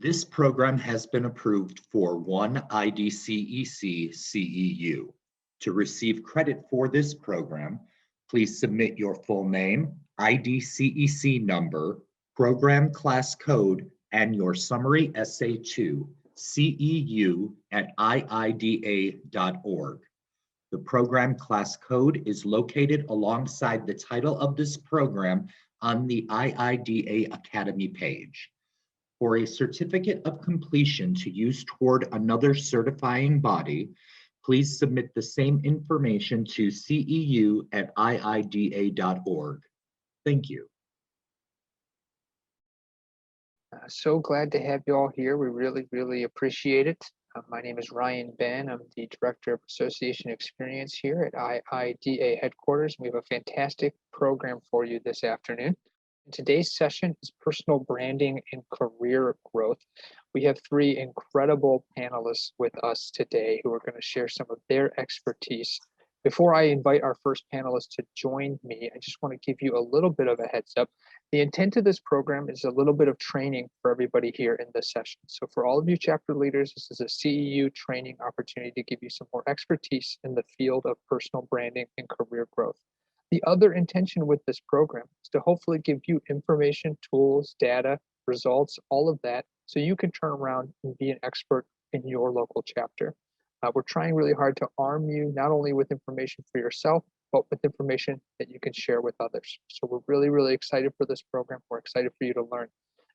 This program has been approved for one IDCEC CEU. To receive credit for this program, please submit your full name, IDCEC number, program class code, and your summary essay to CEU@IIDA.org. The program class code is located alongside the title of this program on the IIDA Academy page. For a certificate of completion to use toward another certifying body, please submit the same information to CEU@IIDA.org. Thank you. So glad to have you all here. We really appreciate it. My name is Ryan Ben. I'm the Director of Association Experience here at IIDA headquarters. We have a fantastic program for you this afternoon. Today's session is personal branding and career growth. We have three incredible panelists with us today who are going to share some of their expertise. Before I invite our first panelist to join me, I just want to give you a little bit of a heads up. The intent of this program is a little bit of training for everybody here in this session. So for all of you chapter leaders, this is a CEU training opportunity to give you some more expertise in the field of personal branding and career growth. The other intention with this program is to hopefully give you information, tools, data, results, all of that, so you can turn around and be an expert in your local chapter. We're trying really hard to arm you not only with information for yourself, but with information that you can share with others. So we're really excited for this program. We're excited for you to learn.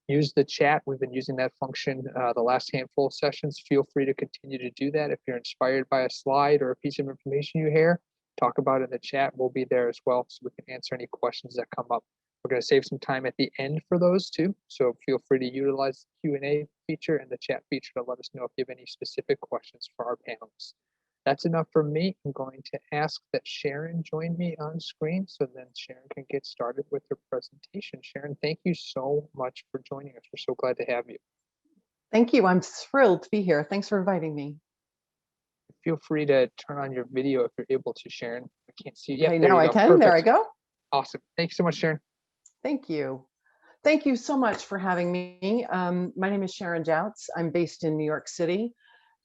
Use the chat. We've been using that function the last handful of sessions. Feel free to continue to do that. If you're inspired by a slide or a piece of information you hear, talk about it in the chat. We'll be there as well, so we can answer any questions that come up. We're going to save some time at the end for those too, so feel free to utilize the Q&A feature and the chat feature to let us know if you have any specific questions for our panelists. That's enough for me. I'm going to ask that Sharon join me on screen so then Sharon can get started with her presentation. Sharon, thank you so much for joining us. We're so glad to have you. Thank you. I'm thrilled to be here. Thanks for inviting me. Feel free to turn on your video if you're able to, Sharon. I can't see you. Okay, now I can. Perfect. There I go. Awesome. Thank you so much, Sharon. Thank you. Thank you so much for having me. My name is Sharon Jautz. I'm based in New York City.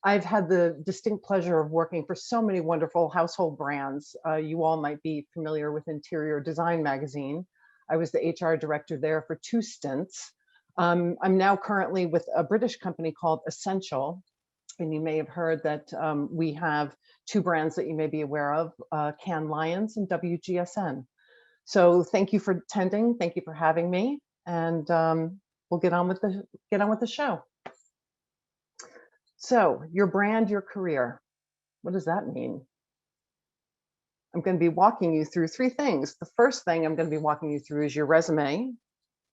I've had the distinct pleasure of working for so many wonderful household brands. You all might be familiar with Interior Design magazine. I was the HR director there for 2 stints. I'm now currently with a British company called Ascential. And you may have heard that we have 2 brands that you may be aware of, Cannes Lions and WGSN. So thank you for attending. Thank you for having me. And we'll get on with the show. So your brand, your career. What does that mean? I'm going to be walking you through 3 things. The first thing I'm going to be walking you through is your resume,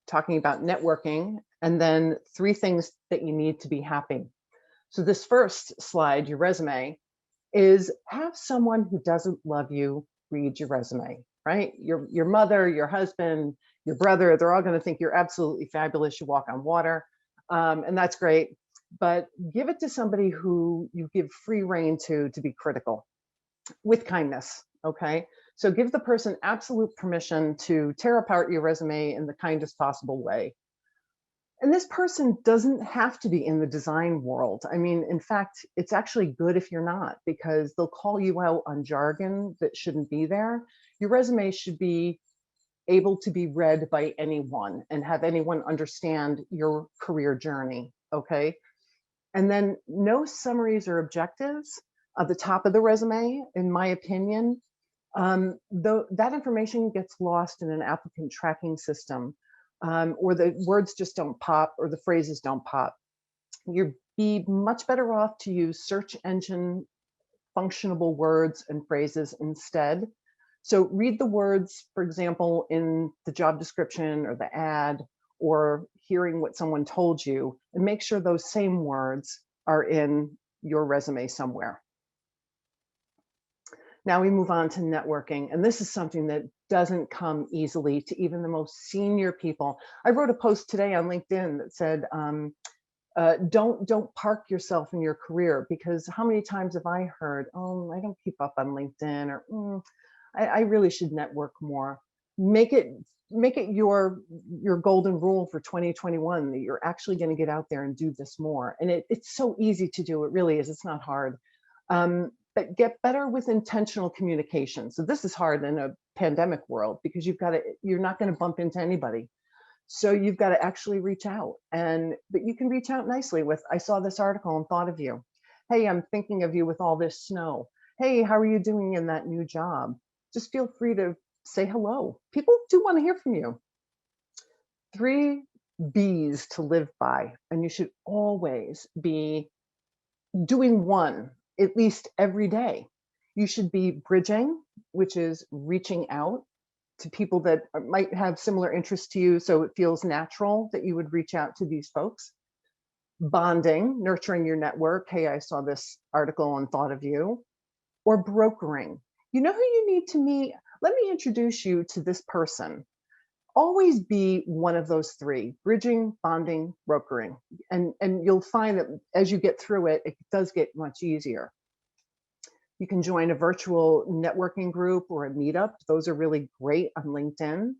talking about networking, and then 3 things that you need to be happy. So this first slide, your resume, is have someone who doesn't love you read your resume, right? Your mother, your husband, your brother, they're all going to think you're absolutely fabulous. You walk on water, and that's great. But give it to somebody who you give free rein to be critical with kindness, okay? So give the person absolute permission to tear apart your resume in the kindest possible way. And this person doesn't have to be in the design world. I mean, in fact, it's actually good if you're not, because they'll call you out on jargon that shouldn't be there. Your resume should be able to be read by anyone and have anyone understand your career journey, okay? And then no summaries or objectives at the top of the resume, in my opinion. Though that information gets lost in an applicant tracking system, or the words just don't pop, or the phrases don't pop. You'd be much better off to use search engine functionable words and phrases instead. So read the words, for example, in the job description or the ad, or hearing what someone told you, and make sure those same words are in your resume somewhere. Now we move on to networking, and this is something that doesn't come easily to even the most senior people. I wrote a post today on LinkedIn that said, don't park yourself in your career, because how many times have I heard, oh, I don't keep up on LinkedIn, or I really should network more. Make it make it your golden rule for 2021 that you're actually going to get out there and do this more. And it's so easy to do. It really is. It's not hard. But get better with intentional communication. So this is hard in a pandemic world because you're not going to bump into anybody. So you've got to actually reach out, but you can reach out nicely with, I saw this article and thought of you. Hey, I'm thinking of you with all this snow. Hey, how are you doing in that new job? Just feel free to say hello. People do want to hear from you. 3 B's to live by, and you should always be doing one at least every day. You should be bridging, which is reaching out to people that might have similar interests to you, so it feels natural that you would reach out to these folks. Bonding, nurturing your network. Hey, I saw this article and thought of you. Or brokering. You know who you need to meet? Let me introduce you to this person. Always be one of those 3, bridging, bonding, brokering. And you'll find that as you get through it, it does get much easier. You can join a virtual networking group or a meetup. Those are really great on LinkedIn.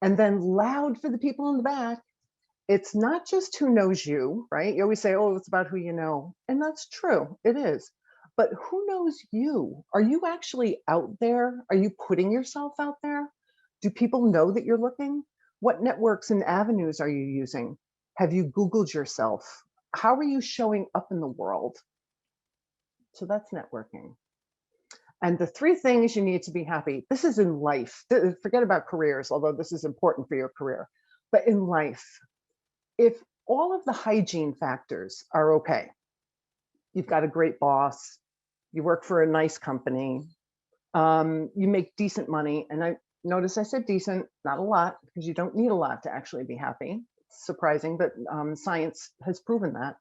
And then loud for the people in the back. It's not just who knows you, right? You always say, oh, it's about who you know. And that's true, it is. But who knows you? Are you actually out there? Are you putting yourself out there? Do people know that you're looking? What networks and avenues are you using? Have you Googled yourself? How are you showing up in the world? So that's networking. And the 3 things you need to be happy. This is in life. Forget about careers, although this is important for your career. But in life, if all of the hygiene factors are okay, you've got a great boss, you work for a nice company, you make decent money. And I said decent, not a lot, because you don't need a lot to actually be happy. It's surprising, but science has proven that.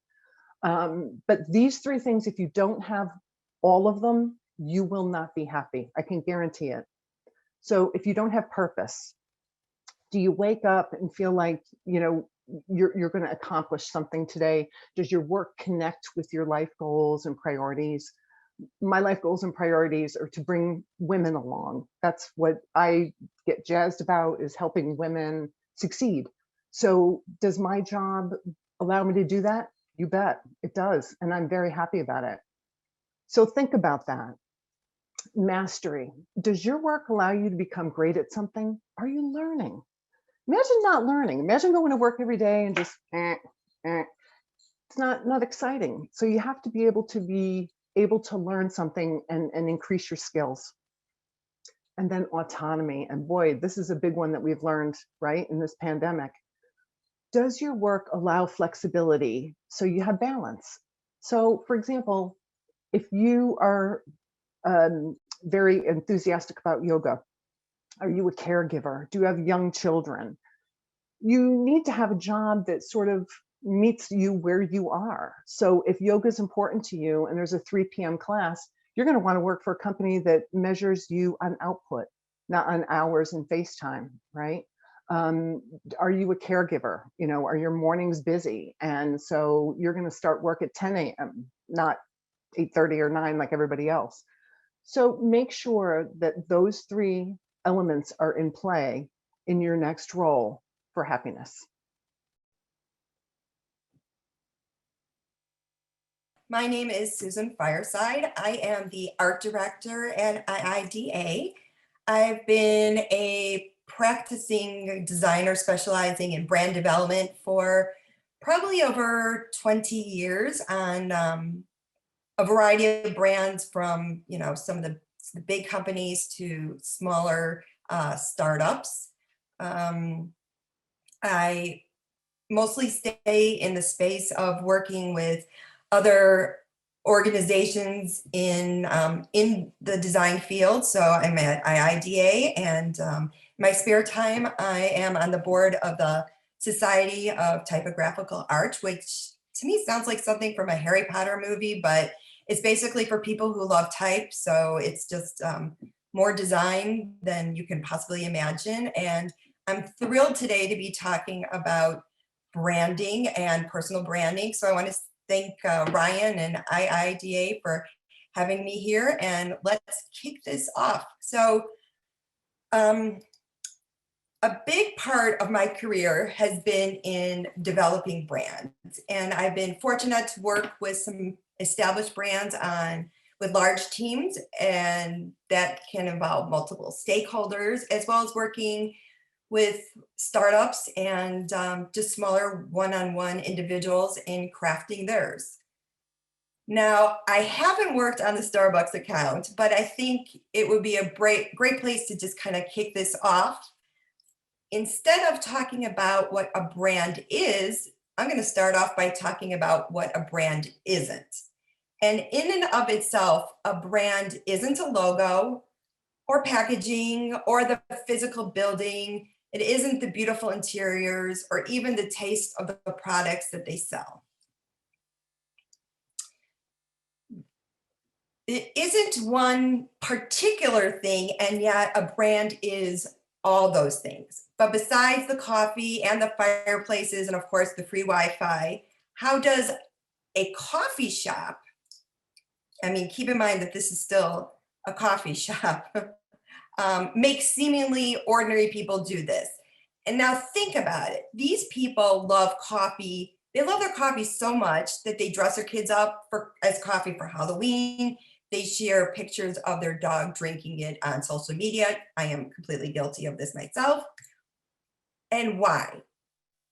But these 3 things, if you don't have all of them, you will not be happy. I can guarantee it. So if you don't have purpose, do you wake up and feel like, you're going to accomplish something today? Does your work connect with your life goals and priorities? My life goals and priorities are to bring women along. That's what I get jazzed about, is helping women succeed. So does my job allow me to do that? You bet it does. And I'm very happy about it. So think about that. Mastery. Does your work allow you to become great at something? Are you learning? Imagine not learning. Imagine going to work every day and just, it's not exciting. So you have to be able to learn something and increase your skills. And then autonomy. And boy, this is a big one that we've learned, right, in this pandemic. Does your work allow flexibility so you have balance? So for example, if you are very enthusiastic about yoga, are you a caregiver? Do you have young children? You need to have a job that sort of meets you where you are. So if yoga is important to you and there's a 3 p.m. class, you're going to want to work for a company that measures you on output, not on hours and FaceTime, right? Are you a caregiver? Are your mornings busy? And so you're going to start work at 10 a.m., not 8:30 or 9 like everybody else. So make sure that those 3 elements are in play in your next role for happiness. My name is Susan Fireside. I am the art director at IIDA. I've been a practicing designer specializing in brand development for probably over 20 years on a variety of brands, from some of the big companies to smaller startups. I mostly stay in the space of working with other organizations in the design field. So I'm at IIDA, and in my spare time, I am on the board of the Society of Typographical Art, which to me sounds like something from a Harry Potter movie, but it's basically for people who love type. So it's just more design than you can possibly imagine. And I'm thrilled today to be talking about branding and personal branding. So I want to thank Ryan and IIDA for having me here, and let's kick this off. So A big part of my career has been in developing brands, and I've been fortunate to work with some established brands with large teams, and that can involve multiple stakeholders, as well as working with startups and just smaller one-on-one individuals in crafting theirs. Now, I haven't worked on the Starbucks account, but I think it would be a great place to just kind of kick this off. Instead of talking about what a brand is, I'm going to start off by talking about what a brand isn't. And in and of itself, a brand isn't a logo or packaging or the physical building. It isn't the beautiful interiors or even the taste of the products that they sell. It isn't one particular thing, and yet a brand is all those things. But besides the coffee and the fireplaces and of course the free Wi-Fi, how does a coffee shop, I mean, keep in mind that this is still a coffee shop, make seemingly ordinary people do this? And now think about it. These people love coffee. They love their coffee so much that they dress their kids up as coffee for Halloween. They share pictures of their dog drinking it on social media. I am completely guilty of this myself. And why?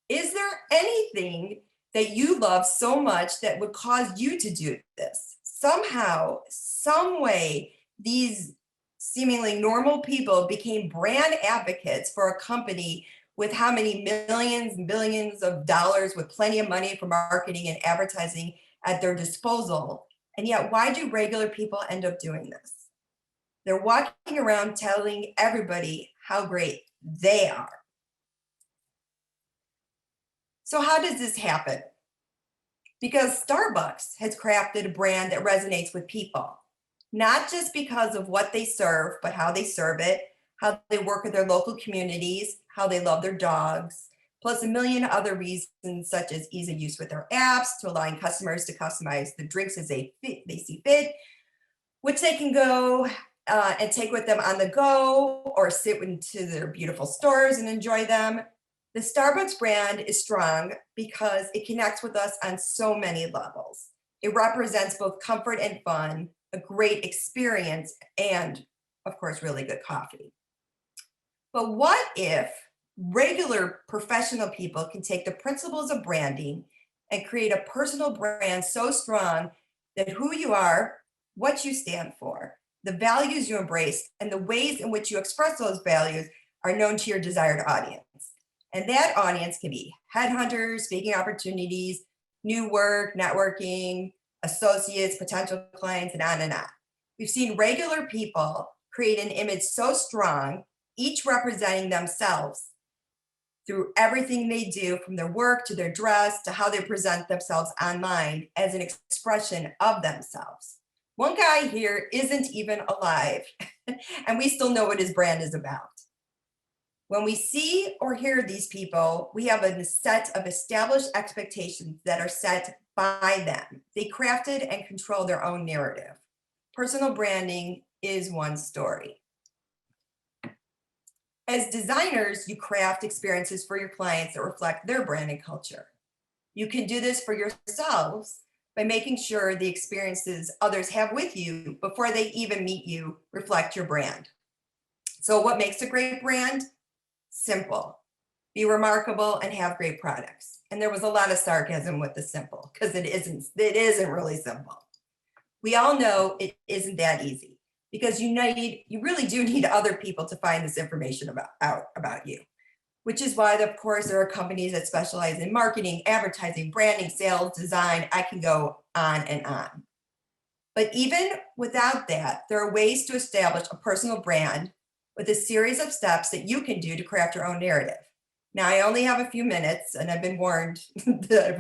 Is there anything that you love so much that would cause you to do this? Somehow, some way, these seemingly normal people became brand advocates for a company with how many millions and billions of dollars with plenty of money for marketing and advertising at their disposal. And yet, why do regular people end up doing this? They're walking around telling everybody how great they are. So how does this happen? Because Starbucks has crafted a brand that resonates with people, not just because of what they serve, but how they serve it, how they work with their local communities, how they love their dogs, plus a million other reasons such as ease of use with their apps, to allowing customers to customize the drinks as they see fit, which they can go and take with them on the go or sit into their beautiful stores and enjoy them. The Starbucks brand is strong because it connects with us on so many levels. It represents both comfort and fun, a great experience, and of course, really good coffee. But what if regular professional people can take the principles of branding and create a personal brand so strong that who you are, what you stand for, the values you embrace, and the ways in which you express those values are known to your desired audience. And that audience can be headhunters, speaking opportunities, new work, networking, associates, potential clients, and on and on. We've seen regular people create an image so strong, each representing themselves through everything they do, from their work to their dress to how they present themselves online, as an expression of themselves. One guy here isn't even alive, and we still know what his brand is about. When we see or hear these people, we have a set of established expectations that are set by them. They crafted and control their own narrative. Personal branding is one story. As designers, you craft experiences for your clients that reflect their brand and culture. You can do this for yourselves by making sure the experiences others have with you before they even meet you reflect your brand. So what makes a great brand? Simple. Be remarkable and have great products. And there was a lot of sarcasm with the simple, because it isn't really simple. We all know it isn't that easy, because you really do need other people to find this information about you, which is why, of course, there are companies that specialize in marketing, advertising, branding, sales, design. I can go on and on. But even without that, there are ways to establish a personal brand with a series of steps that you can do to craft your own narrative. Now, I only have a few minutes, and I've been warned that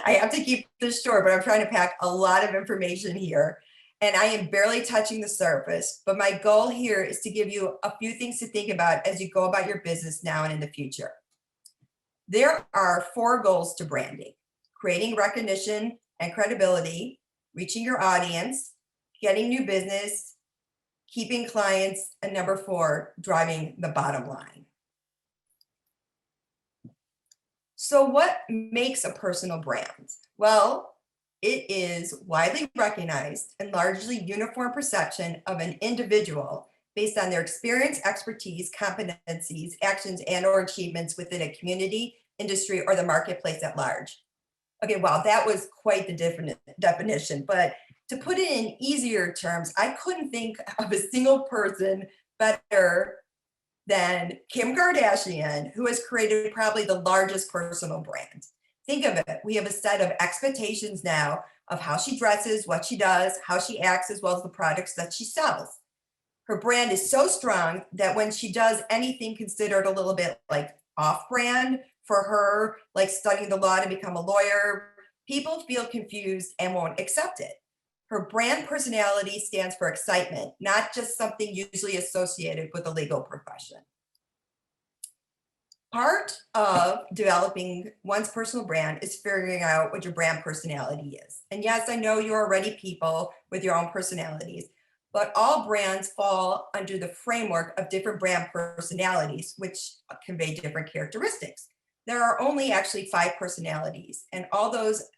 I have to keep this short, but I'm trying to pack a lot of information here. And I am barely touching the surface, but my goal here is to give you a few things to think about as you go about your business now and in the future. There are 4 goals to branding: creating recognition and credibility, reaching your audience, getting new business, keeping clients, and number 4, driving the bottom line. So what makes a personal brand? Well, it is widely recognized and largely uniform perception of an individual based on their experience, expertise, competencies, actions, and/or achievements within a community, industry, or the marketplace at large. Okay, wow, that was quite the definition, but to put it in easier terms, I couldn't think of a single person better than Kim Kardashian, who has created probably the largest personal brand. Think of it, we have a set of expectations now of how she dresses, what she does, how she acts, as well as the products that she sells. Her brand is so strong that when she does anything considered a little bit like off-brand for her, like studying the law to become a lawyer, people feel confused and won't accept it. Her brand personality stands for excitement, not just something usually associated with the legal profession. Part of developing one's personal brand is figuring out what your brand personality is. And yes, I know you're already people with your own personalities, but all brands fall under the framework of different brand personalities, which convey different characteristics. There are only actually 5 personalities, and all those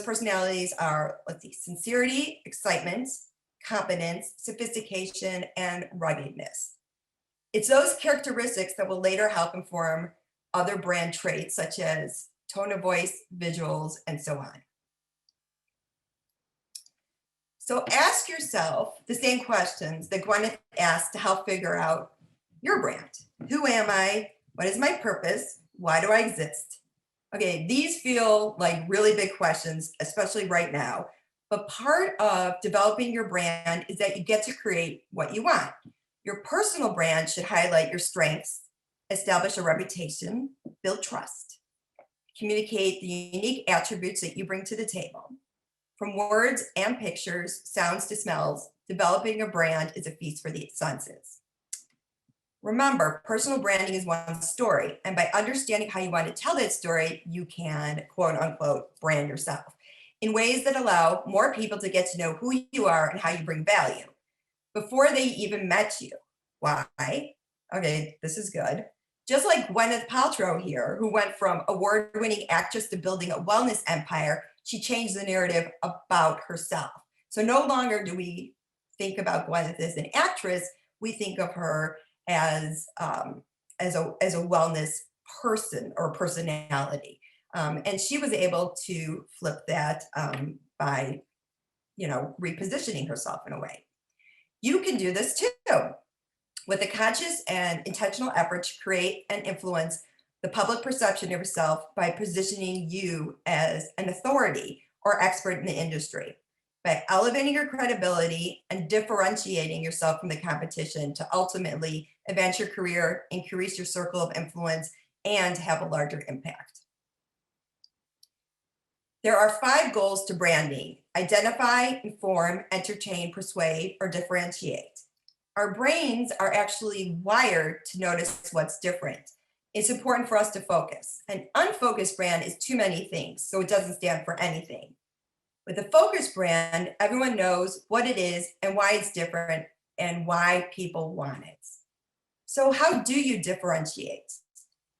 personalities are, let's see, sincerity, excitement, competence, sophistication, and ruggedness. It's those characteristics that will later help inform other brand traits such as tone of voice, visuals, and so on. So ask yourself the same questions that Gwyneth asked to help figure out your brand. Who am I? What is my purpose? Why do I exist? Okay, these feel like really big questions, especially right now. But part of developing your brand is that you get to create what you want. Your personal brand should highlight your strengths, establish a reputation, build trust, communicate the unique attributes that you bring to the table. From words and pictures, sounds to smells, developing a brand is a feast for the senses. Remember, personal branding is one story, and by understanding how you want to tell that story, you can, quote unquote, brand yourself in ways that allow more people to get to know who you are and how you bring value before they even met you. Why? Okay, this is good. Just like Gwyneth Paltrow here, who went from award-winning actress to building a wellness empire, she changed the narrative about herself. So no longer do we think about Gwyneth as an actress, we think of her as a wellness person or personality. And she was able to flip that by, repositioning herself in a way. You can do this too, with a conscious and intentional effort to create and influence the public perception of yourself by positioning you as an authority or expert in the industry, by elevating your credibility and differentiating yourself from the competition to ultimately advance your career, increase your circle of influence, and have a larger impact. There are 5 goals to branding: identify, inform, entertain, persuade, or differentiate. Our brains are actually wired to notice what's different. It's important for us to focus. An unfocused brand is too many things, so it doesn't stand for anything. With a focused brand, everyone knows what it is and why it's different and why people want it. So how do you differentiate?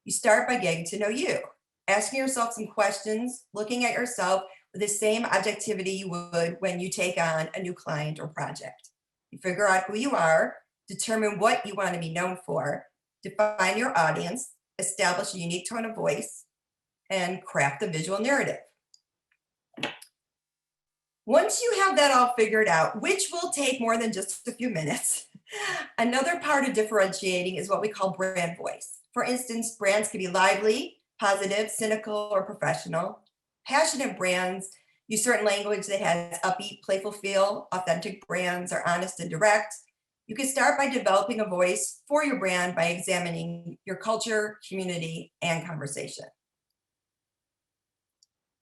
You start by getting to know you, asking yourself some questions, looking at yourself with the same objectivity you would when you take on a new client or project. You figure out who you are, determine what you want to be known for, define your audience, establish a unique tone of voice, and craft the visual narrative. Once you have that all figured out, which will take more than just a few minutes, another part of differentiating is what we call brand voice. For instance, brands can be lively, positive, cynical, or professional. Passionate brands use certain language that has upbeat, playful feel. Authentic brands are honest and direct. You can start by developing a voice for your brand by examining your culture, community, and conversation.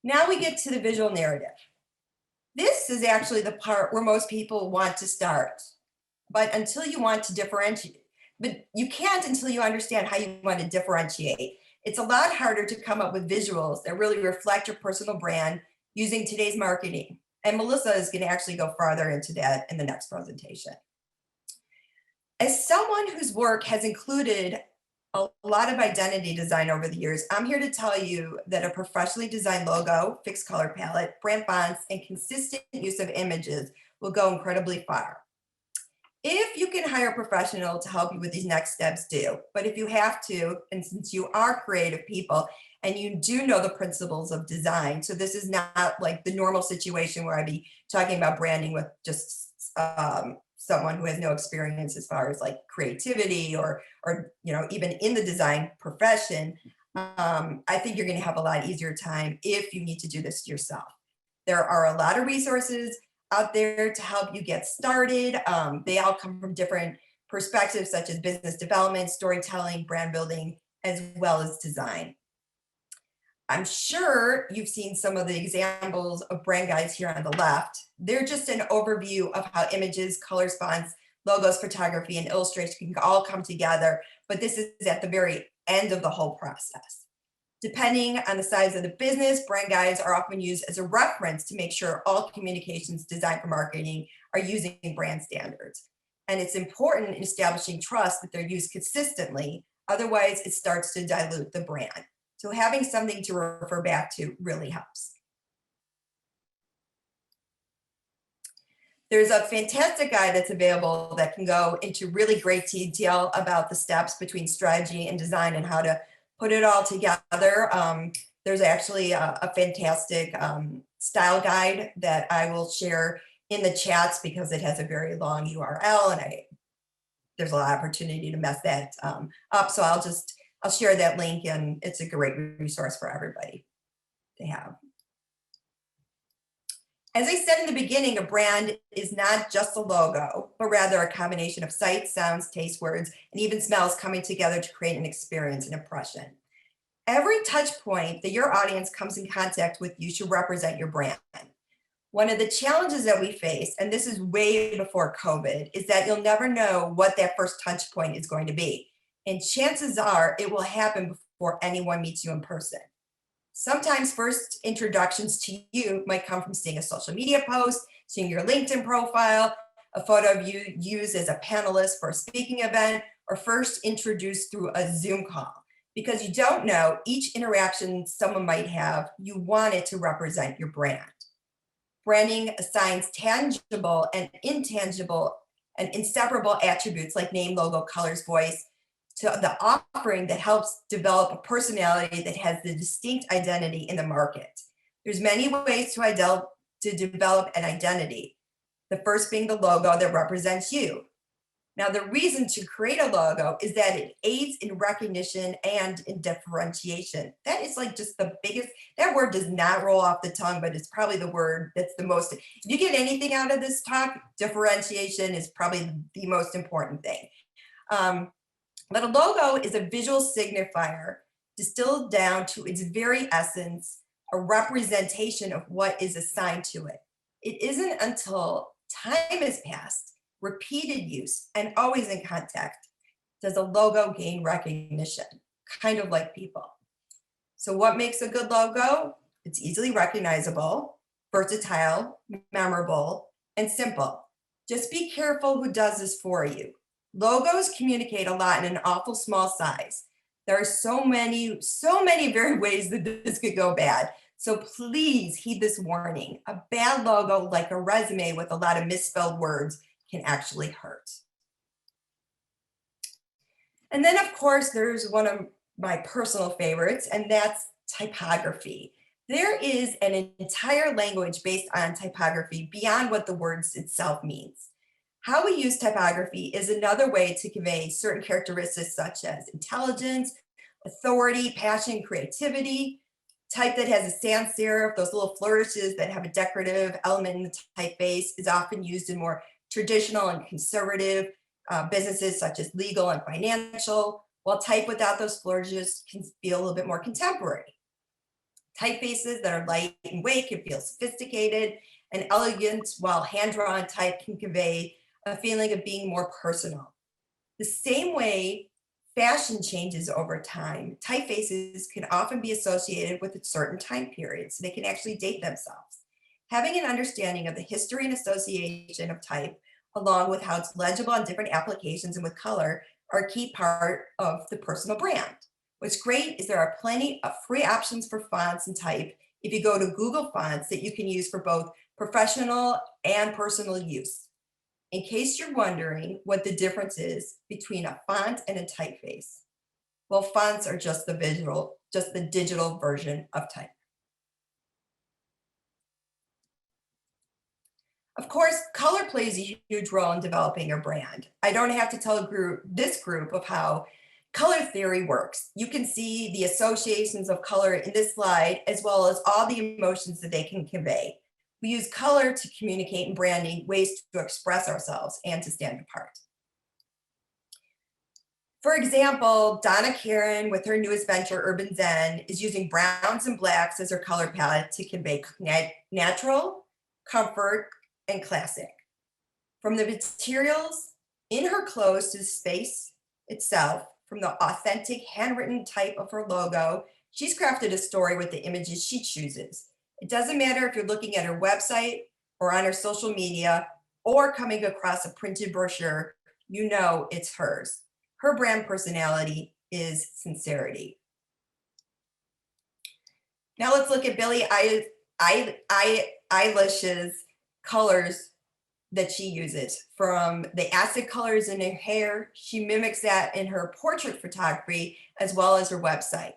Now we get to the visual narrative. This is actually the part where most people want to start, but until you want to differentiate, but you can't until you understand how you want to differentiate. It's a lot harder to come up with visuals that really reflect your personal brand using today's marketing. And Melissa is going to actually go farther into that in the next presentation. As someone whose work has included a lot of identity design over the years, I'm here to tell you that a professionally designed logo, fixed color palette, brand fonts, and consistent use of images will go incredibly far. If you can hire a professional to help you with these next steps, do. But if you have to, and since you are creative people and you do know the principles of design, so this is not like the normal situation where I'd be talking about branding with just someone who has no experience as far as like creativity or you know, even in the design profession, I think you're going to have a lot easier time if you need to do this yourself. There are a lot of resources out there to help you get started. They all come from different perspectives, such as business development, storytelling, brand building, as well as design. I'm sure you've seen some of the examples of brand guides here on the left. They're just an overview of how images, colors, fonts, logos, photography, and illustration can all come together, but this is at the very end of the whole process. Depending on the size of the business, brand guides are often used as a reference to make sure all communications designed for marketing are using brand standards. And it's important in establishing trust that they're used consistently, otherwise it starts to dilute the brand. So having something to refer back to really helps. There's a fantastic guide that's available that can go into really great detail about the steps between strategy and design and how to put it all together. There's actually a fantastic style guide that I will share in the chats because it has a very long URL and there's a lot of opportunity to mess that up. So I'll share that link, and it's a great resource for everybody to have. As I said in the beginning, a brand is not just a logo, but rather a combination of sights, sounds, taste, words, and even smells coming together to create an experience, an impression. Every touch point that your audience comes in contact with you should represent your brand. One of the challenges that we face, and this is way before COVID, is that you'll never know what that first touch point is going to be. And chances are it will happen before anyone meets you in person. Sometimes first introductions to you might come from seeing a social media post, seeing your LinkedIn profile, a photo of you used as a panelist for a speaking event, or first introduced through a Zoom call. Because you don't know, each interaction someone might have, you want it to represent your brand. Branding assigns tangible and intangible and inseparable attributes like name, logo, colors, voice, to the offering that helps develop a personality that has the distinct identity in the market. There's many ways to develop an identity. The first being the logo that represents you. Now, the reason to create a logo is that it aids in recognition and in differentiation. That is like just the biggest, that word does not roll off the tongue, but it's probably the word that's the most, if you get anything out of this talk, differentiation is probably the most important thing. But a logo is a visual signifier distilled down to its very essence, a representation of what is assigned to it. It isn't until time has passed, repeated use, and always in contact does a logo gain recognition, kind of like people. So what makes a good logo? It's easily recognizable, versatile, memorable, and simple. Just be careful who does this for you. Logos communicate a lot in an awful small size. There are so many varied ways that this could go bad. So please heed this warning. A bad logo, like a resume with a lot of misspelled words, can actually hurt. And then of course, there's one of my personal favorites, and that's typography. There is an entire language based on typography beyond what the words itself means. How we use typography is another way to convey certain characteristics such as intelligence, authority, passion, creativity. Type that has a sans serif, those little flourishes that have a decorative element in the typeface, is often used in more traditional and conservative businesses such as legal and financial, while type without those flourishes can feel a little bit more contemporary. Typefaces that are light and weight can feel sophisticated and elegant, while hand-drawn type can convey a feeling of being more personal. The same way fashion changes over time, typefaces can often be associated with a certain time period, so they can actually date themselves. Having an understanding of the history and association of type, along with how it's legible on different applications and with color, are a key part of the personal brand. What's great is there are plenty of free options for fonts and type if you go to Google Fonts that you can use for both professional and personal use. In case you're wondering what the difference is between a font and a typeface, well, fonts are just the digital version of type. Of course, color plays a huge role in developing a brand. I don't have to tell this group of how color theory works. You can see the associations of color in this slide, as well as all the emotions that they can convey. We use color to communicate in branding ways to express ourselves and to stand apart. For example, Donna Karen, with her newest venture, Urban Zen, is using browns and blacks as her color palette to convey natural, comfort, and classic. From the materials in her clothes to the space itself, from the authentic handwritten type of her logo, she's crafted a story with the images she chooses. It doesn't matter if you're looking at her website or on her social media or coming across a printed brochure, you know it's hers. Her brand personality is sincerity. Now let's look at Billie Eilish's colors that she uses. From the acid colors in her hair, she mimics that in her portrait photography as well as her website.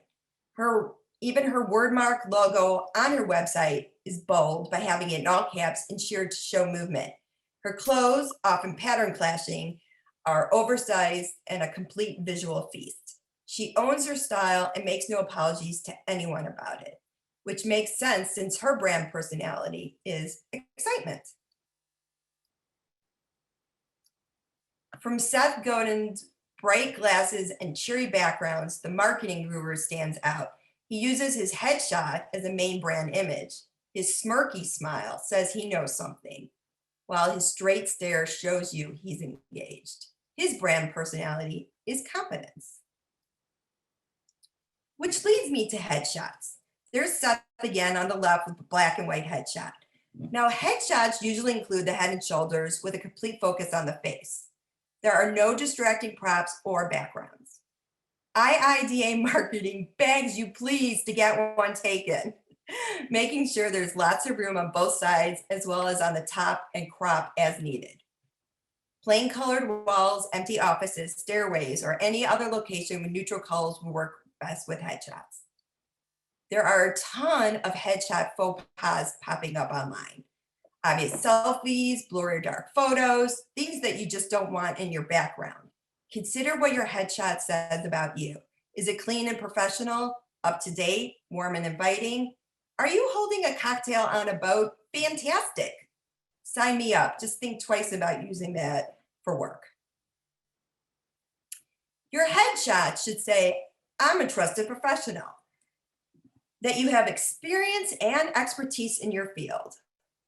Even her wordmark logo on her website is bold by having it in all caps and sheared to show movement. Her clothes, often pattern clashing, are oversized and a complete visual feast. She owns her style and makes no apologies to anyone about it, which makes sense since her brand personality is excitement. From Seth Godin's bright glasses and cheery backgrounds, the marketing guru stands out. He uses his headshot as a main brand image. His smirky smile says he knows something, while his straight stare shows you he's engaged. His brand personality is confidence. Which leads me to headshots. There's Seth again on the left with the black and white headshot. Now, headshots usually include the head and shoulders with a complete focus on the face. There are no distracting props or backgrounds. IIDA marketing begs you please to get one taken, making sure there's lots of room on both sides as well as on the top and crop as needed. Plain colored walls, empty offices, stairways, or any other location with neutral colors will work best with headshots. There are a ton of headshot faux pas popping up online. Obvious selfies, blurry dark photos, things that you just don't want in your background. Consider what your headshot says about you. Is it clean and professional, up to date, warm and inviting? Are you holding a cocktail on a boat? Fantastic. Sign me up. Just think twice about using that for work. Your headshot should say, I'm a trusted professional. That you have experience and expertise in your field.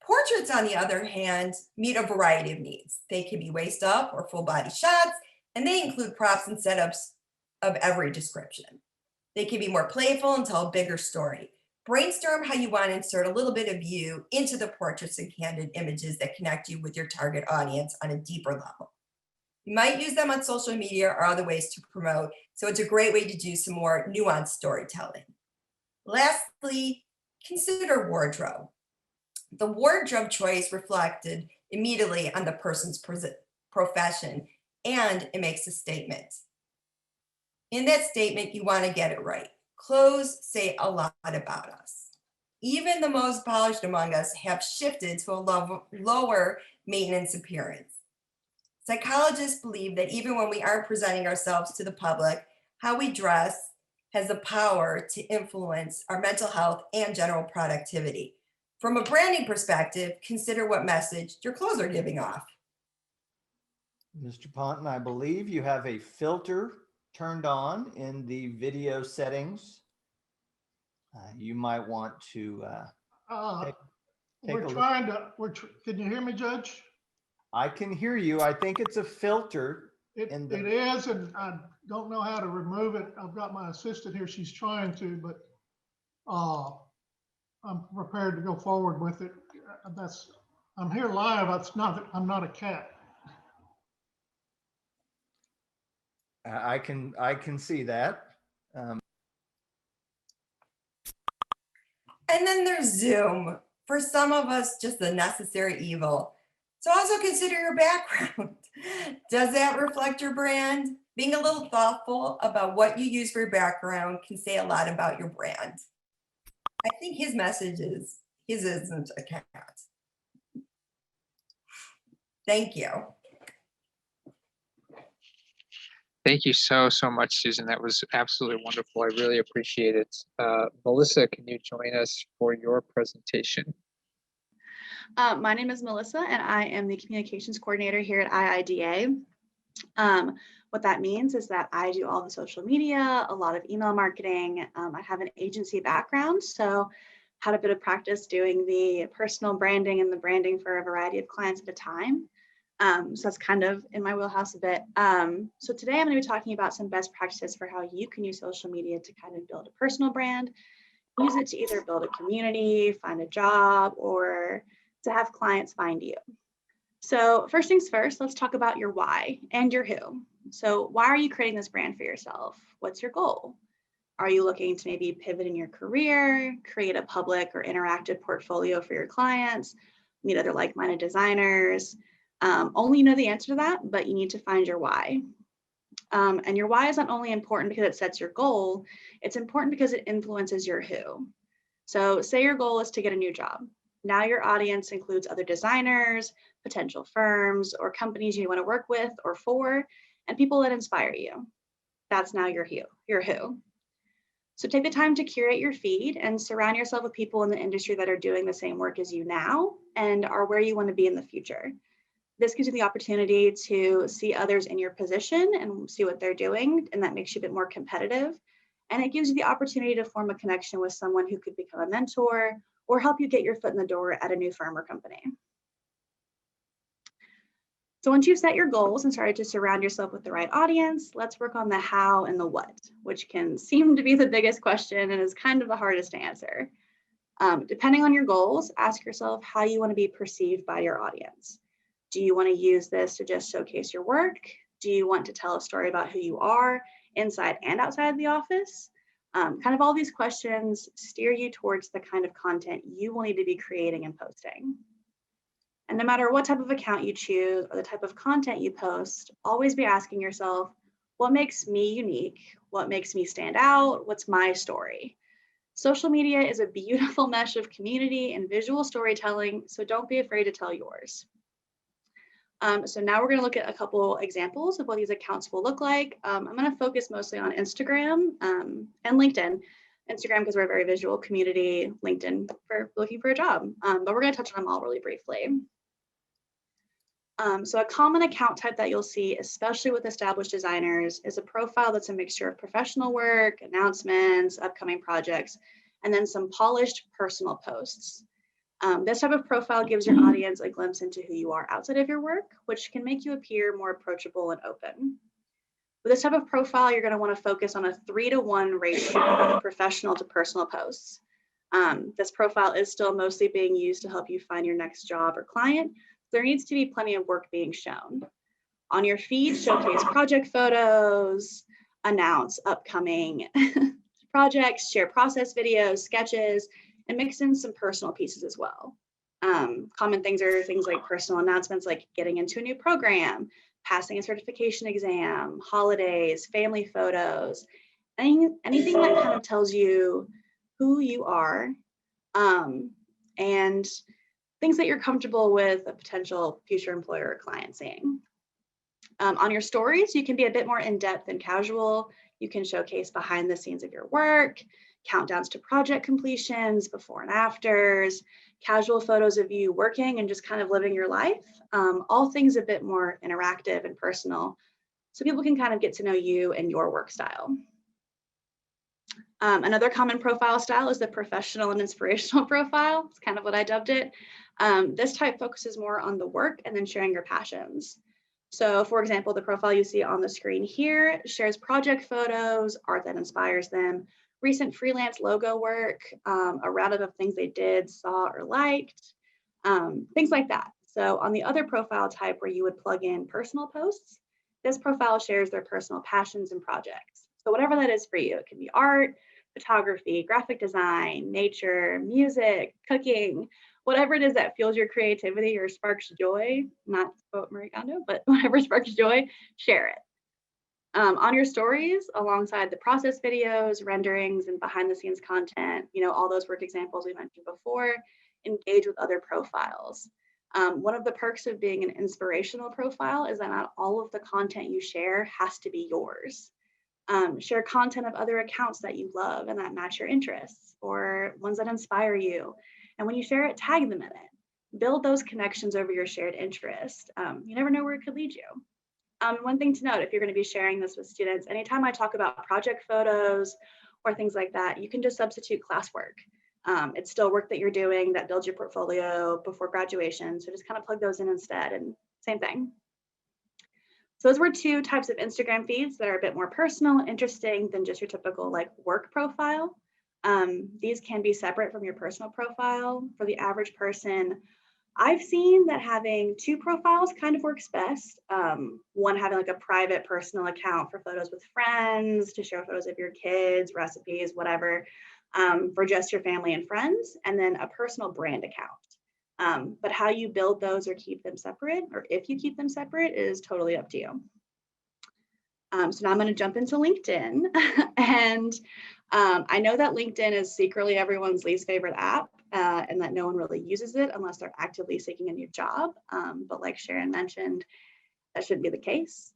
Portraits, on the other hand, meet a variety of needs. They can be waist up or full body shots, and they include props and setups of every description. They can be more playful and tell a bigger story. Brainstorm how you want to insert a little bit of you into the portraits and candid images that connect you with your target audience on a deeper level. You might use them on social media or other ways to promote, so it's a great way to do some more nuanced storytelling. Lastly, consider wardrobe. The wardrobe choice reflected immediately on the person's profession, and it makes a statement. In that statement, you want to get it right. Clothes say a lot about us. Even the most polished among us have shifted to a lower maintenance appearance. Psychologists believe that even when we aren't presenting ourselves to the public, how we dress has the power to influence our mental health and general productivity. From a branding perspective, consider what message your clothes are giving off. Mr. Ponton, I believe you have a filter turned on in the video settings. You might want to we're trying to, can you hear me, Judge? I can hear you. I think it's a filter. It is, and I don't know how to remove it. I've got my assistant here. She's trying to, but I'm prepared to go forward with it. I'm here live. I'm not a cat. I can see that. And then there's Zoom. For some of us, just a necessary evil. So also consider your background. Does that reflect your brand? Being a little thoughtful about what you use for your background can say a lot about your brand. I think his message is, his isn't a cat. Thank you. Thank you so much, Susan. That was absolutely wonderful. I really appreciate it. Melissa, can you join us for your presentation? My name is Melissa, and I am the communications coordinator here at IIDA. What that means is that I do all the social media, a lot of email marketing. I have an agency background, so had a bit of practice doing the personal branding and the branding for a variety of clients at a time. So that's kind of in my wheelhouse a bit. So today I'm going to be talking about some best practices for how you can use social media to kind of build a personal brand, use it to either build a community, find a job, or to have clients find you. So first things first, let's talk about your why and your who. So why are you creating this brand for yourself? What's your goal? Are you looking to maybe pivot in your career, create a public or interactive portfolio for your clients, meet other like-minded designers? Only you know the answer to that, but you need to find your why. And your why is not only important because it sets your goal, it's important because it influences your who. So say your goal is to get a new job. Now your audience includes other designers, potential firms, or companies you want to work with or for, and people that inspire you. That's now your who. So take the time to curate your feed and surround yourself with people in the industry that are doing the same work as you now and are where you want to be in the future. This gives you the opportunity to see others in your position and see what they're doing, and that makes you a bit more competitive. And it gives you the opportunity to form a connection with someone who could become a mentor or help you get your foot in the door at a new firm or company. So once you've set your goals and started to surround yourself with the right audience, let's work on the how and the what, which can seem to be the biggest question and is kind of the hardest to answer. Depending on your goals, ask yourself how you want to be perceived by your audience. Do you want to use this to just showcase your work? Do you want to tell a story about who you are inside and outside of the office? Kind of all these questions steer you towards the kind of content you will need to be creating and posting. And no matter what type of account you choose or the type of content you post, always be asking yourself, what makes me unique? What makes me stand out? What's my story? Social media is a beautiful mesh of community and visual storytelling, so don't be afraid to tell yours. So now we're going to look at a couple examples of what these accounts will look like. I'm going to focus mostly on Instagram and LinkedIn. Instagram because we're a very visual community, LinkedIn for looking for a job, but we're going to touch on them all really briefly. So a common account type that you'll see, especially with established designers, is a profile that's a mixture of professional work, announcements, upcoming projects, and then some polished personal posts. This type of profile gives your audience a glimpse into who you are outside of your work, which can make you appear more approachable and open. With this type of profile, you're going to want to focus on a 3-to-1 ratio of professional to personal posts. This profile is still mostly being used to help you find your next job or client. There needs to be plenty of work being shown. On your feed, showcase project photos, announce upcoming projects, share process videos, sketches, and mix in some personal pieces as well. Common things are things like personal announcements like getting into a new program, passing a certification exam, holidays, family photos, anything that kind of tells you who you are and things that you're comfortable with a potential future employer or client seeing. On your stories, you can be a bit more in-depth and casual. You can showcase behind the scenes of your work, countdowns to project completions, before and afters, casual photos of you working and just kind of living your life. All things a bit more interactive and personal, so people can kind of get to know you and your work style. Another common profile style is the professional and inspirational profile. It's kind of what I dubbed it. This type focuses more on the work and then sharing your passions. So for example, the profile you see on the screen here shares project photos, art that inspires them, recent freelance logo work, a roundup of things they did, saw, or liked, things like that. So on the other profile type where you would plug in personal posts, This profile shares their personal passions and projects. So whatever that is for you, it can be art, photography, graphic design, nature, music, cooking, whatever it is that fuels your creativity or sparks joy, not to quote Marie Kondo, but whatever sparks joy, share it. On your stories, alongside the process videos, renderings, and behind the scenes content, all those work examples we mentioned before, engage with other profiles. One of the perks of being an inspirational profile is that not all of the content you share has to be yours. Share content of other accounts that you love and that match your interests, or ones that inspire you. And when you share it, tag them in it. Build those connections over your shared interest. You never know where it could lead you. One thing to note, if you're going to be sharing this with students, anytime I talk about project photos or things like that, you can just substitute classwork. It's still work that you're doing that builds your portfolio before graduation. So just kind of plug those in instead, and same thing. So those were two types of Instagram feeds that are a bit more personal, interesting than just your typical work profile. These can be separate from your personal profile. For the average person, I've seen that having two profiles kind of works best. One having a private personal account for photos with friends, to share photos of your kids, recipes, whatever, for just your family and friends, and then a personal brand account. But how you build those or keep them separate, or if you keep them separate, is totally up to you. So now I'm going to jump into LinkedIn. And I know that LinkedIn is secretly everyone's least favorite app, and that no one really uses it unless they're actively seeking a new job. But like Sharon mentioned, that shouldn't be the case.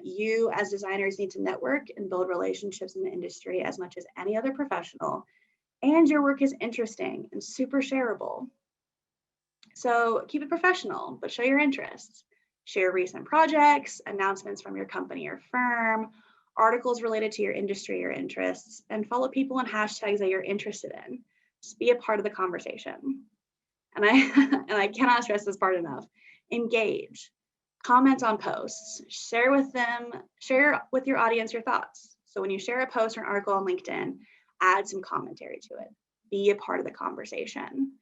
You as designers need to network and build relationships in the industry as much as any other professional. And your work is interesting and super shareable. So keep it professional, but show your interests. Share recent projects, announcements from your company or firm, articles related to your industry or interests, and follow people and hashtags that you're interested in. Just be a part of the conversation. And I cannot stress this part enough. Engage. Comment on posts. Share with your audience your thoughts. So when you share a post or an article on LinkedIn, add some commentary to it. Be a part of the conversation.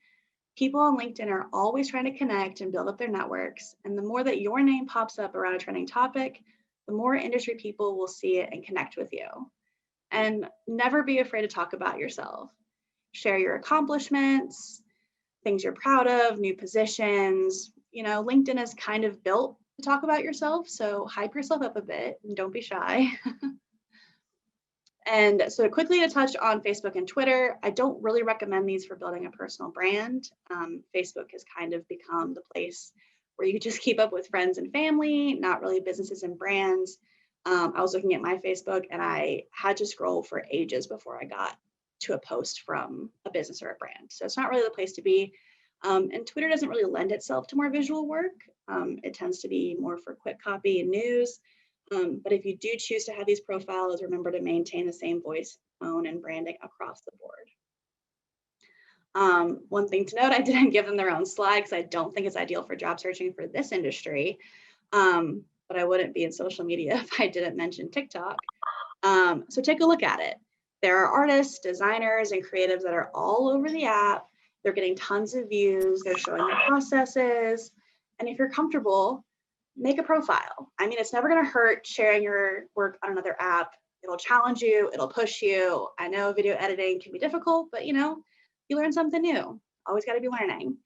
People on LinkedIn are always trying to connect and build up their networks. And the more that your name pops up around a trending topic, the more industry people will see it and connect with you. And never be afraid to talk about yourself. Share your accomplishments, things you're proud of, new positions. LinkedIn is kind of built to talk about yourself, so hype yourself up a bit and don't be shy. And so quickly to touch on Facebook and Twitter, I don't really recommend these for building a personal brand. Facebook has kind of become the place where you just keep up with friends and family, not really businesses and brands. I was looking at my Facebook and I had to scroll for ages before I got to a post from a business or a brand. So it's not really the place to be. And Twitter doesn't really lend itself to more visual work. It tends to be more for quick copy and news. But if you do choose to have these profiles, remember to maintain the same voice, tone, and branding across the board. One thing to note, I didn't give them their own slide because I don't think it's ideal for job searching for this industry. But I wouldn't be in social media if I didn't mention TikTok. So take a look at it. There are artists, designers, and creatives that are all over the app. They're getting tons of views. They're showing their processes. And if you're comfortable, make a profile. I mean, it's never going to hurt sharing your work on another app. It'll challenge you. It'll push you. I know video editing can be difficult, but you learn something new. Always got to be learning.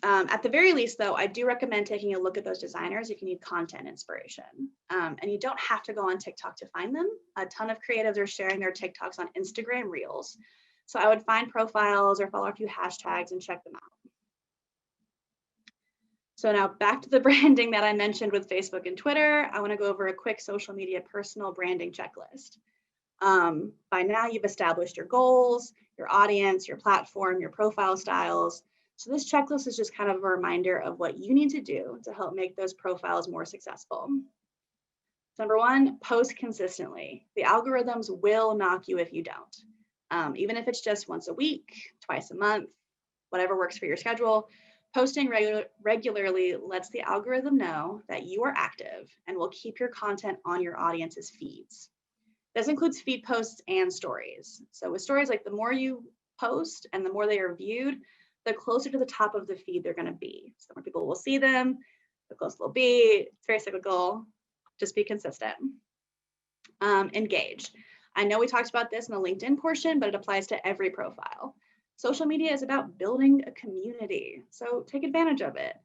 At the very least, though, I do recommend taking a look at those designers if you need content inspiration. And you don't have to go on TikTok to find them. A ton of creatives are sharing their TikToks on Instagram Reels. So I would find profiles or follow a few hashtags and check them out. So now back to the branding that I mentioned with Facebook and Twitter, I want to go over a quick social media personal branding checklist. By now you've established your goals, your audience, your platform, your profile styles. So this checklist is just kind of a reminder of what you need to do to help make those profiles more successful. Number one, post consistently. The algorithms will knock you if you don't. Even if it's just once a week, twice a month, whatever works for your schedule. Posting regularly lets the algorithm know that you are active and will keep your content on your audience's feeds. This includes feed posts and stories. So with stories, the more you post and the more they are viewed, the closer to the top of the feed they're going to be. So more people will see them, the closer they'll be. It's very cyclical. Just be consistent. Engage. I know we talked about this in the LinkedIn portion, but it applies to every profile. Social media is about building a community, so take advantage of it.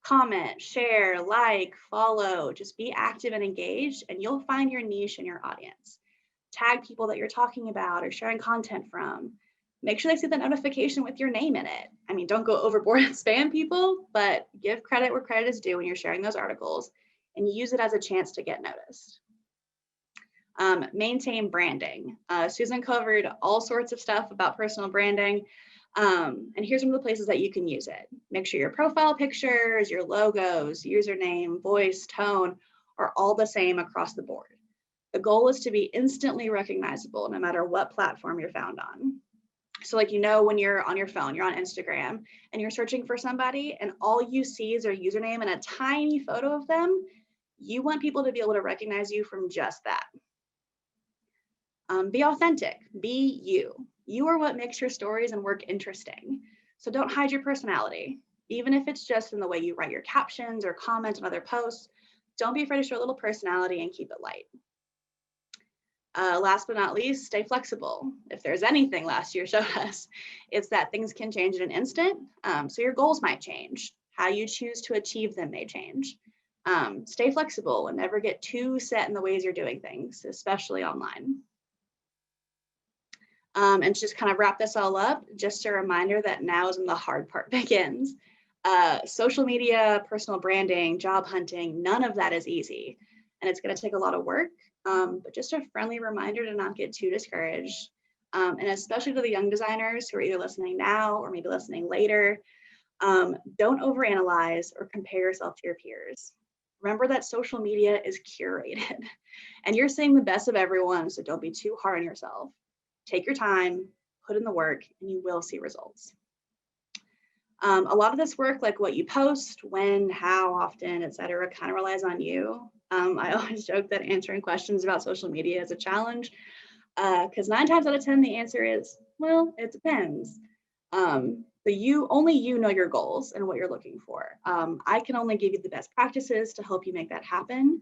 Comment, share, like, follow, just be active and engaged, and you'll find your niche and your audience. Tag people that you're talking about or sharing content from. Make sure they see the notification with your name in it. I mean, don't go overboard and spam people, but give credit where credit is due when you're sharing those articles, and use it as a chance to get noticed. Maintain branding. Susan covered all sorts of stuff about personal branding. And here's some of the places that you can use it. Make sure your profile pictures, your logos, username, voice, tone are all the same across the board. The goal is to be instantly recognizable no matter what platform you're found on. So like, when you're on your phone, you're on Instagram and you're searching for somebody and all you see is their username and a tiny photo of them, you want people to be able to recognize you from just that. Be authentic, be you. You are what makes your stories and work interesting. So don't hide your personality, even if it's just in the way you write your captions or comment on other posts. Don't be afraid to show a little personality and keep it light. Last but not least, stay flexible. If there's anything last year showed us, it's that things can change in an instant. So your goals might change. How you choose to achieve them may change. Stay flexible and never get too set in the ways you're doing things, especially online. And to just kind of wrap this all up, just a reminder that now is when the hard part begins. Social media, personal branding, job hunting, none of that is easy. And it's going to take a lot of work, but just a friendly reminder to not get too discouraged. And especially to the young designers who are either listening now or maybe listening later, don't overanalyze or compare yourself to your peers. Remember that social media is curated and you're seeing the best of everyone, so don't be too hard on yourself. Take your time, put in the work, and you will see results. A lot of this work, like what you post, when, how often, et cetera, kind of relies on you. I always joke that answering questions about social media is a challenge because 9 times out of 10, the answer is, well, it depends. But only you know your goals and what you're looking for. I can only give you the best practices to help you make that happen.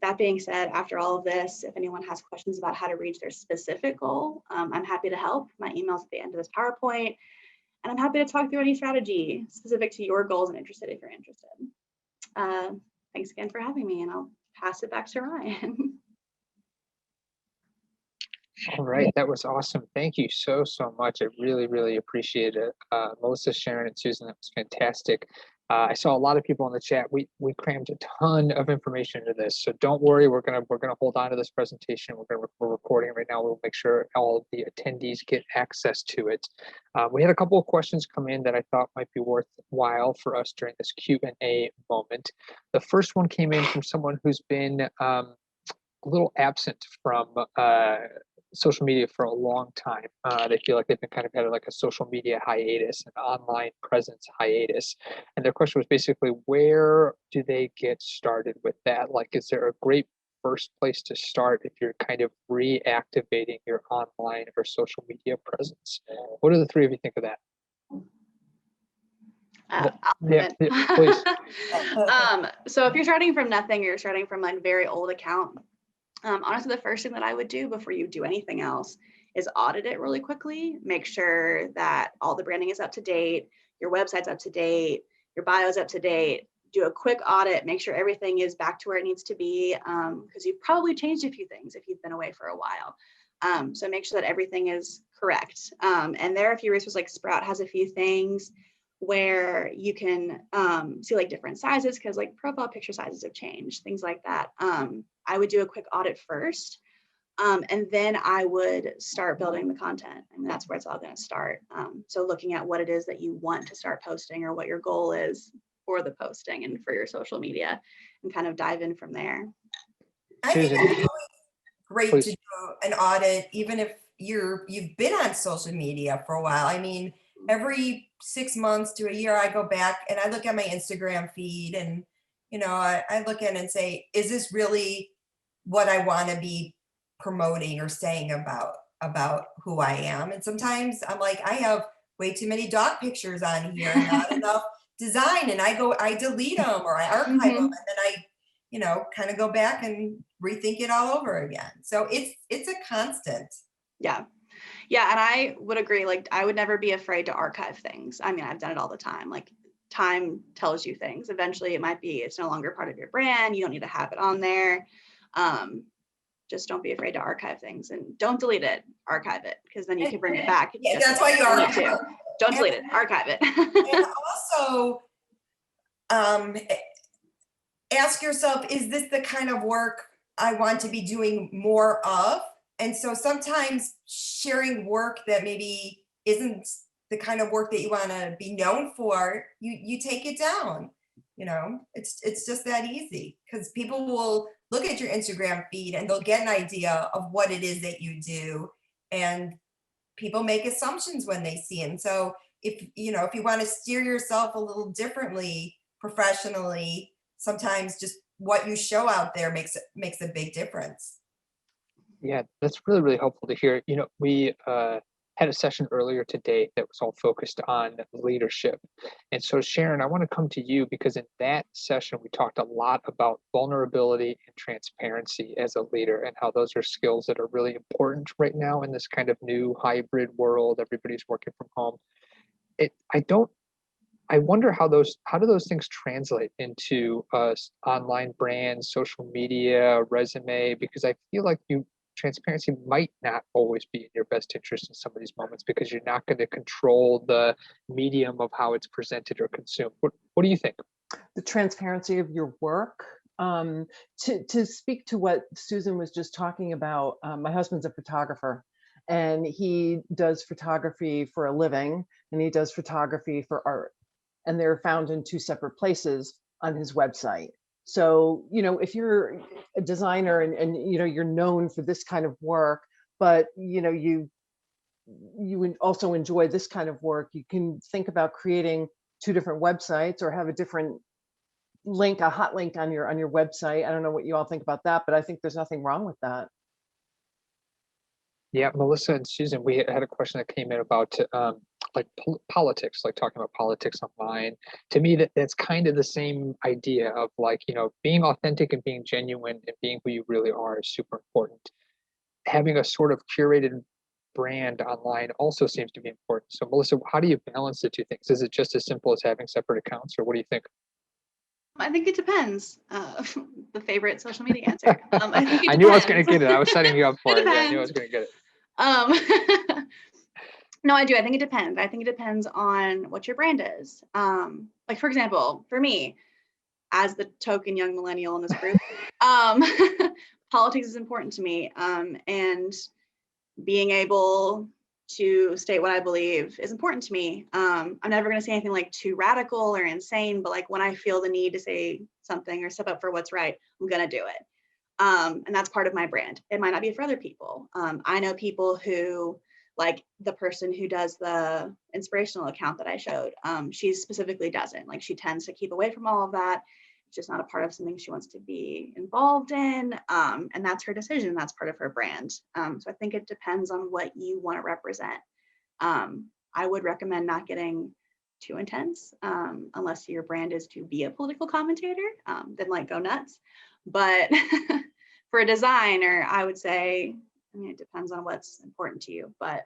That being said, after all of this, if anyone has questions about how to reach their specific goal, I'm happy to help. My email's at the end of this PowerPoint, and I'm happy to talk through any strategy specific to your goals and interested if you're interested. Thanks again for having me, and I'll pass it back to Ryan. All right, that was awesome. Thank you so much. I really appreciate it. Melissa, Sharon, and Susan, that was fantastic. I saw a lot of people in the chat. We crammed a ton of information into this, so don't worry. We're gonna hold on to this presentation. We're recording right now. We'll make sure all of the attendees get access to it. We had a couple of questions come in that I thought might be worthwhile for us during this Q&A moment. The first one came in from someone who's been a little absent from social media for a long time. They feel like they've been kind of had like a social media hiatus, an online presence hiatus. And their question was basically, where do they get started with that? Like, is there a great first place to start if you're kind of reactivating your online or social media presence? What do the three of you think of that? Yeah, please. So if you're starting from nothing, or you're starting from like very old account, honestly, the first thing that I would do before you do anything else is audit it really quickly. Make sure that all the branding is up to date, your website's up to date, your bio is up to date. Do a quick audit, make sure everything is back to where it needs to be, because you've probably changed a few things if you've been away for a while. So make sure that everything is correct. And there are a few resources, like Sprout has a few things where you can see like different sizes, because like profile picture sizes have changed, things like that. I would do a quick audit first, and then I would start building the content. And that's where it's all going to start. So looking at what it is that you want to start posting, or what your goal is for the posting and for your social media, and kind of dive in from there. I think it's always great to do an audit, even if you've been on social media for a while. I mean, every 6 months to a year, I go back and I look at my Instagram feed, and I look at it and say, is this really what I want to be promoting or saying about who I am? And sometimes I'm like, I have way too many dog pictures on here, not enough design, and I delete them or I archive them, and then kind of go back and rethink it all over again. So it's a constant. Yeah. Yeah. And I would agree. Like, I would never be afraid to archive things. I mean, I've done it all the time. Like, time tells you things. Eventually it's no longer part of your brand. You don't need to have it on there. Just don't be afraid to archive things, and don't delete it, archive it, because then you can bring it back. Yeah, that's why you archive it. Don't delete it, archive it. And also, ask yourself, is this the kind of work I want to be doing more of? And so sometimes sharing work that maybe isn't the kind of work that you want to be known for, you take it down. It's just that easy, because people will look at your Instagram feed and they'll get an idea of what it is that you do, and people make assumptions when they see it. And so if you want to steer yourself a little differently professionally, sometimes just what you show out there makes a big difference. Yeah, that's really, really helpful to hear. We had a session earlier today that was all focused on leadership. And so, Sharon, I want to come to you, because in that session, we talked a lot about vulnerability and transparency as a leader, and how those are skills that are really important right now in this kind of new hybrid world. Everybody's working from home. I wonder how do those things translate into online brands, social media, resume, because I feel like transparency might not always be in your best interest in some of these moments, because you're not going to control the medium of how it's presented or consumed. What do you think? The transparency of your work. To speak to what Susan was just talking about, my husband's a photographer, and he does photography for a living, and he does photography for art, and they're found in two separate places on his website. So, if you're a designer and you're known for this kind of work, but you would also enjoy this kind of work, you can think about creating two different websites, or have a different link, a hot link on your website. I don't know what you all think about that, but I think there's nothing wrong with that. Yeah, Melissa and Susan, we had a question that came in about politics, like talking about politics online. To me, that's kind of the same idea of being authentic and being genuine and being who you really are is super important. Having a sort of curated brand online also seems to be important. So Melissa, how do you balance the two things? Is it just as simple as having separate accounts, or what do you think? I think it depends. The favorite social media answer. I think it I knew I was depends. going to get it. I was setting you up for It it. Yeah, I knew I was going to get it. No, I do. I think it depends. I think it depends on what your brand is. Like, for example, for me, as the token young millennial in this group, politics is important to me. And being able to state what I believe is important to me. I'm never going to say anything like too radical or insane, but like when I feel the need to say something or step up for what's right, I'm going to do it. And that's part of my brand. It might not be for other people. I know people who, like the person who does the Inspirational account that I showed, she specifically doesn't. Like, she tends to keep away from all of that. It's just not a part of something she wants to be involved in. And that's her decision. That's part of her brand. So I think it depends on what you want to represent. I would recommend not getting too intense unless your brand is to be a political commentator, then like go nuts. But for a designer, I would say, it depends on what's important to you. But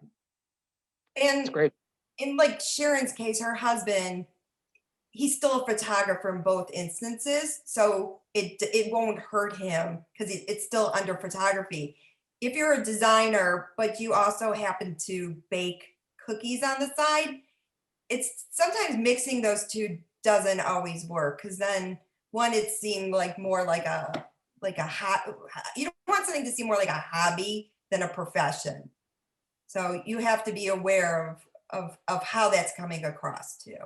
and That's great. In like Sharon's case, her husband, he's still a photographer in both instances, so it won't hurt him because it's still under photography. If you're a designer, but you also happen to bake cookies on the side, it's sometimes mixing those two doesn't always work, because then one, it seemed like more like a you don't want something to seem more like a hobby than a profession. So you have to be aware of how that's coming across too.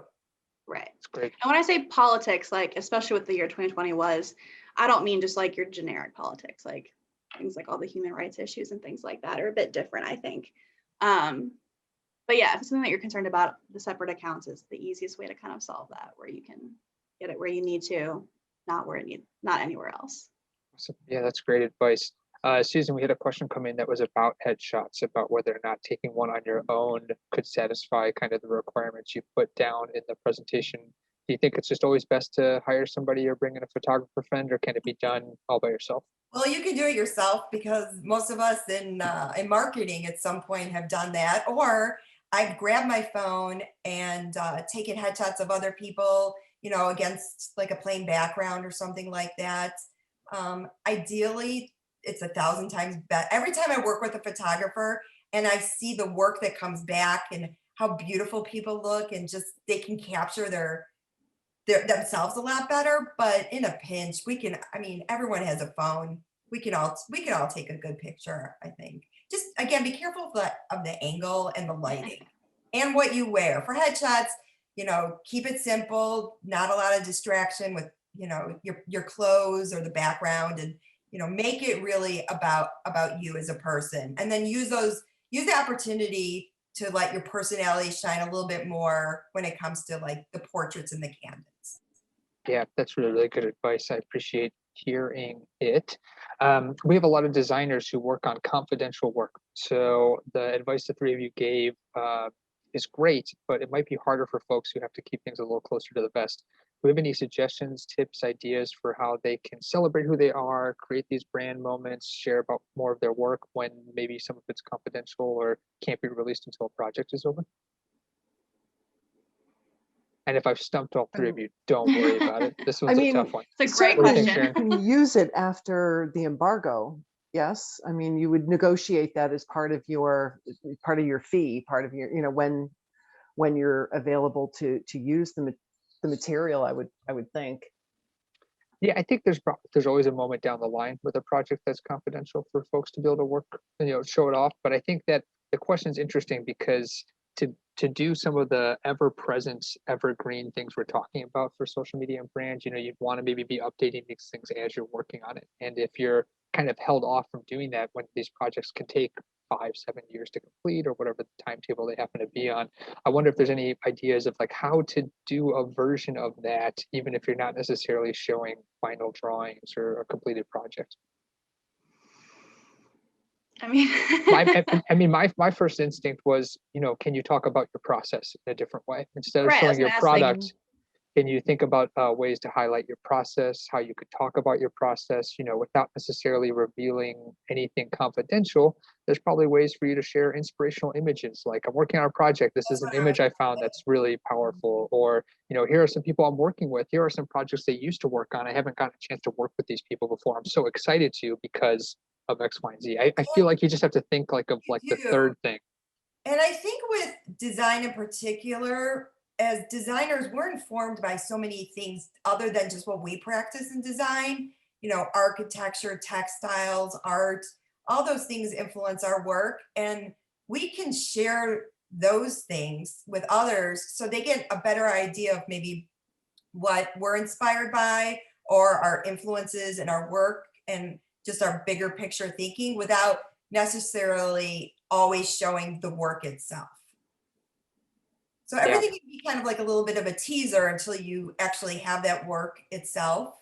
right. That's great. And when I say politics, like especially what the year 2020 was, I don't mean just like your generic politics, like things like all the human rights issues and things like that are a bit different, I think. But yeah, if it's something that you're concerned about, the separate accounts is the easiest way to kind of solve that, where you can get it where you need to, not anywhere else. Awesome. Yeah, that's great advice. Susan, we had a question come in that was about headshots, about whether or not taking one on your own could satisfy kind of the requirements you put down in the presentation Do you think it's just always best to hire somebody or bring in a photographer friend, or can it be done all by yourself? Well, you can do it yourself because most of us in marketing at some point have done that. Or I've grabbed my phone and taken headshots of other people, you know, against like a plain background or something like that. Ideally, it's 1,000 times better. Every time I work with a photographer and I see the work that comes back and how beautiful people look, and just they can capture themselves a lot better. But in a pinch, we can, I mean, everyone has a phone. We can all take a good picture, I think. Just again, be careful of the angle and the lighting and what you wear. For headshots, you know, keep it simple, not a lot of distraction with, you know, your clothes or the background, and, you know, make it really about you as a person. And then use the opportunity to let your personality shine a little bit more when it comes to like the portraits and the candidates. Yeah, that's really, really good advice. I appreciate hearing it. We have a lot of designers who work on confidential work. So the advice the three of you gave is great, but it might be harder for folks who have to keep things a little closer to the vest. Do we have any suggestions, tips, ideas for how they can celebrate who they are, create these brand moments, share about more of their work when maybe some of it's confidential or can't be released until a project is over? And if I've stumped all three of you, don't worry about it. This one's a tough one. It's a great What do you think, question. Sharon? You can use it after the embargo. Yes, I mean, you would negotiate that as part of your fee, part of your, you know, when you're available to use the material. I would think. Yeah, I think there's always a moment down the line with a project that's confidential for folks to be able to work, you know, show it off. But I think that the question is interesting because to do some of the ever-present, evergreen things we're talking about for social media and brand, you know, you'd want to maybe be updating these things as you're working on it. And if you're kind of held off from doing that when these projects can take 5-7 years to complete or whatever the timetable they happen to be on, I wonder if there's any ideas of like how to do a version of that, even if you're not necessarily showing final drawings or a completed project. I mean, my first instinct was, you know, can you talk about your process in a different way instead of Right, I was showing your gonna ask, like, product? Can you think about ways to highlight your process, how you could talk about your process, you know, without necessarily revealing anything confidential? There's probably ways for you to share inspirational images. Like, I'm working on a project. This is an image I found that's really powerful. Or, you know, here are some people I'm working with. Here are some projects they used to work on. I haven't gotten a chance to work with these people before. I'm so excited to because of X, Y, and Z. I feel like you just have to think like of like the third thing. And I think with design in particular, as designers, we're informed by so many things other than just what we practice in design. You know, architecture, textiles, art, all those things influence our work. And we can share those things with others so they get a better idea of maybe what we're inspired by or our influences in our work and just our bigger picture thinking without necessarily always showing the work itself. So everything can be kind of like a little bit of a teaser until you actually have that work itself.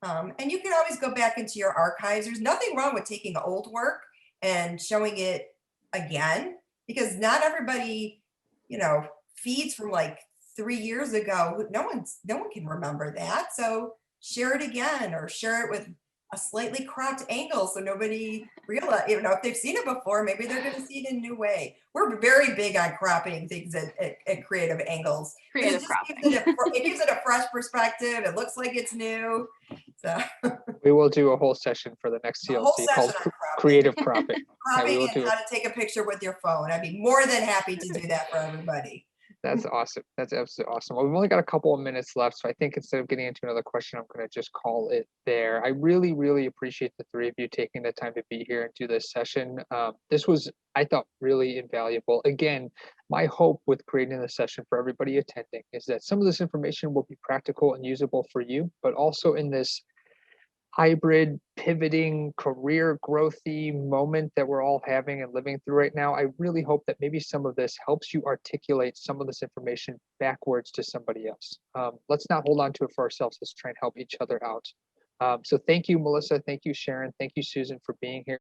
And you can always go back into your archives. There's nothing wrong with taking old work and showing it again, because not everybody, you know, feeds from like 3 years ago. No one can remember that. So share it again or share it with a slightly cropped angle so nobody realize, you know, if they've seen it before, maybe they're going to see it in a new way. We're very big on cropping things at creative angles. creative cropping. It gives it a fresh perspective. It looks like it's new. So We will do a whole session for the next a whole CLC session called on cropping. Creative Cropping. Cropping will and do how to take a picture with your phone. I'd be more than happy to do that for everybody. That's awesome. That's absolutely awesome. Well, we've only got a couple of minutes left, so I think instead of getting into another question, I'm going to just call it there. I really, really appreciate the three of you taking the time to be here and do this session. This was, I thought, really invaluable. Again, my hope with creating this session for everybody attending is that some of this information will be practical and usable for you, but also in this hybrid, pivoting, career growthy moment that we're all having and living through right now, I really hope that maybe some of this helps you articulate some of this information backwards to somebody else. Let's not hold on to it for ourselves. Let's try and help each other out. So thank you, Melissa. Thank you, Sharon. Thank you, Susan, for being here.